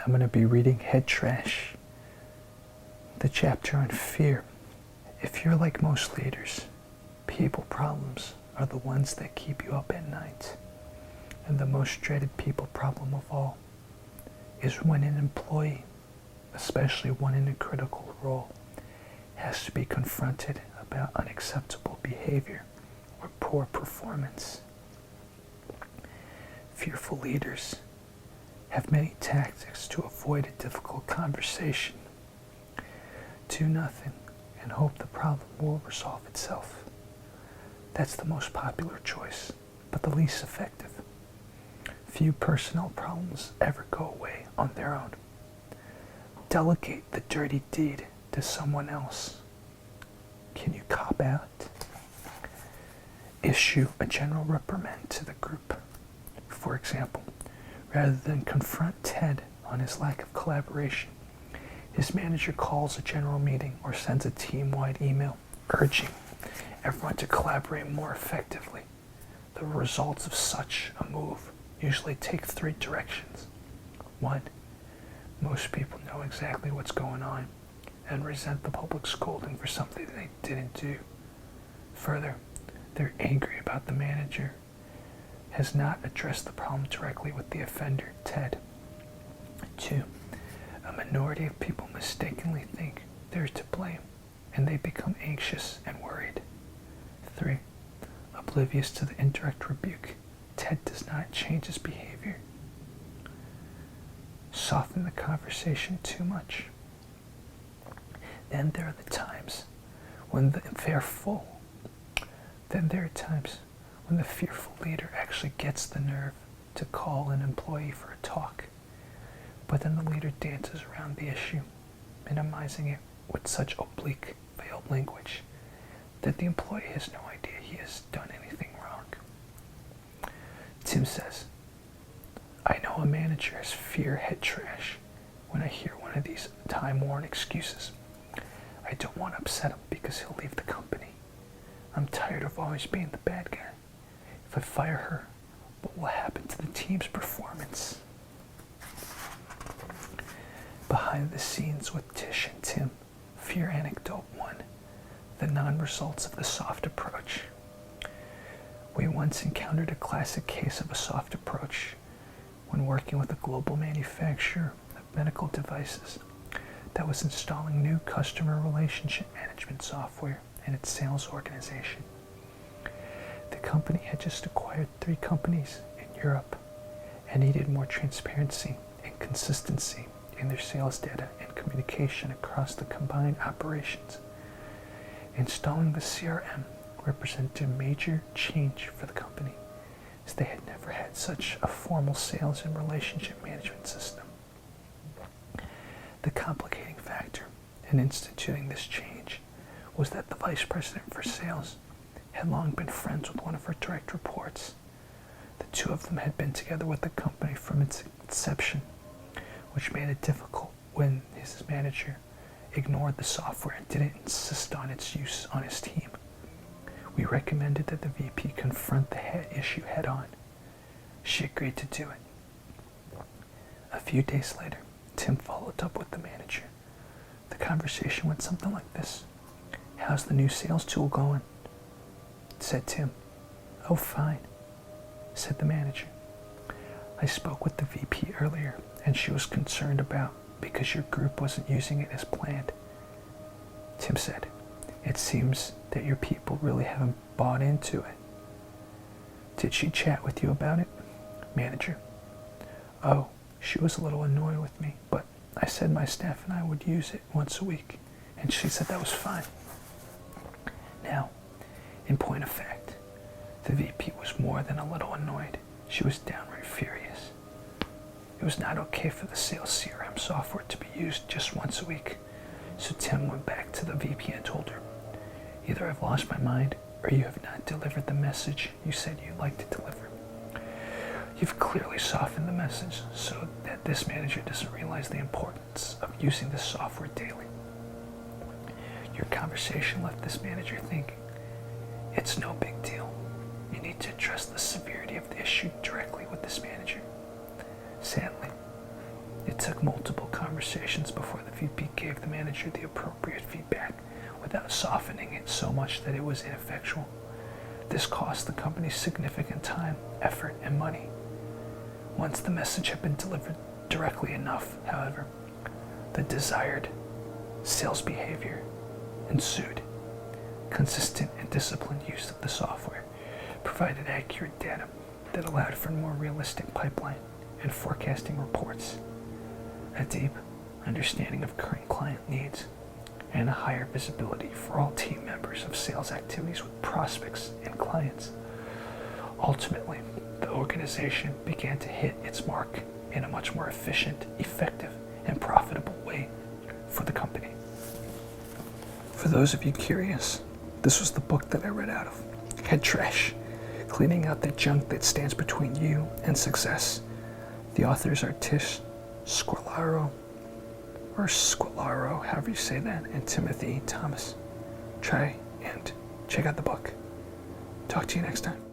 I'm going to be reading Headtrash, the chapter on fear. If you're like most leaders, people problems are the ones that keep you up at night. And the most dreaded people problem of all is when an employee, especially one in a critical role, has to be confronted about unacceptable behavior or poor performance. Fearful leaders have many tactics to avoid a difficult conversation. Do nothing and hope the problem will resolve itself. That's the most popular choice, but the least effective. Few personal problems ever go away on their own. Delegate the dirty deed to someone else. Can you cop out? Issue a general reprimand to the group. For example, rather than confront Ted on his lack of collaboration, his manager calls a general meeting or sends a team-wide email urging everyone to collaborate more effectively. The results of such a move usually take three directions. 1. Most people know exactly what's going on and resent the public scolding for something they didn't do. Further, they're angry about the manager has not addressed the problem directly with the offender, Ted. 2. A minority of people mistakenly think they're to blame, and they become anxious and worried. 3. Oblivious to the indirect rebuke, Ted does not change his behavior. Soften the conversation too much. Then there are times when the fearful leader actually gets the nerve to call an employee for a talk. But then the leader dances around the issue, minimizing it with such oblique, veiled language that the employee has no idea he has done anything wrong. Tim says, I know a manager has fear Headtrash when I hear one of these time-worn excuses. I don't want to upset him because he'll leave the company. I'm tired of always being the bad guy. If I fire her, what will happen to the team's performance? Behind the scenes with Tish and Tim, Fear Anecdote 1, the non-results of the soft approach. We once encountered a classic case of a soft approach when working with a global manufacturer of medical devices that was installing new customer relationship management software in its sales organization. The company had just acquired 3 companies in Europe and needed more transparency and consistency in their sales data and communication across the combined operations. Installing the CRM represented a major change for the company, as they had never had such a formal sales and relationship management system. The complicating factor in instituting this change was that the vice president for sales had long been friends with one of her direct reports. The two of them had been together with the company from its inception, which made it difficult when his manager ignored the software and didn't insist on its use on his team. We recommended that the VP confront the issue head on. She agreed to do it. A few days later, Tim followed up with the manager. The conversation went something like this. How's the new sales tool going? Said Tim. Oh, fine, said the manager. I spoke with the VP earlier, and she was concerned about because your group wasn't using it as planned. Tim said, it seems that your people really haven't bought into it. Did she chat with you about it? Manager. Oh, she was a little annoyed with me, but I said my staff and I would use it once a week, and she said that was fine. Now, in point of fact, the VP was more than a little annoyed. She was downright furious. It was not okay for the sales CRM software to be used just once a week, so Tim went back to the VP and told her, either I've lost my mind or you have not delivered the message you said you'd like to deliver. You've clearly softened the message so that this manager doesn't realize the importance of using this software daily. Your conversation left this manager thinking, it's no big deal. You need to address the severity of the issue directly with this manager. Sadly, it It took multiple conversations before the VP gave the manager the appropriate feedback without softening it so much that it was ineffectual. This cost the company significant time, effort, and money. Once the message had been delivered directly enough, however, the desired sales behavior ensued. Consistent and disciplined use of the software provided accurate data that allowed for more realistic pipeline and forecasting reports, a deep understanding of current client needs, and a higher visibility for all team members of sales activities with prospects and clients. Ultimately, the organization began to hit its mark in a much more efficient, effective, and profitable way for the company. For those of you curious, this was the book that I read out of, Headtrash, Cleaning Out the Junk That Stands Between You and Success. The authors are Tish, Squillaro, however you say that, and Timothy Thomas. Try and check out the book. Talk to you next time.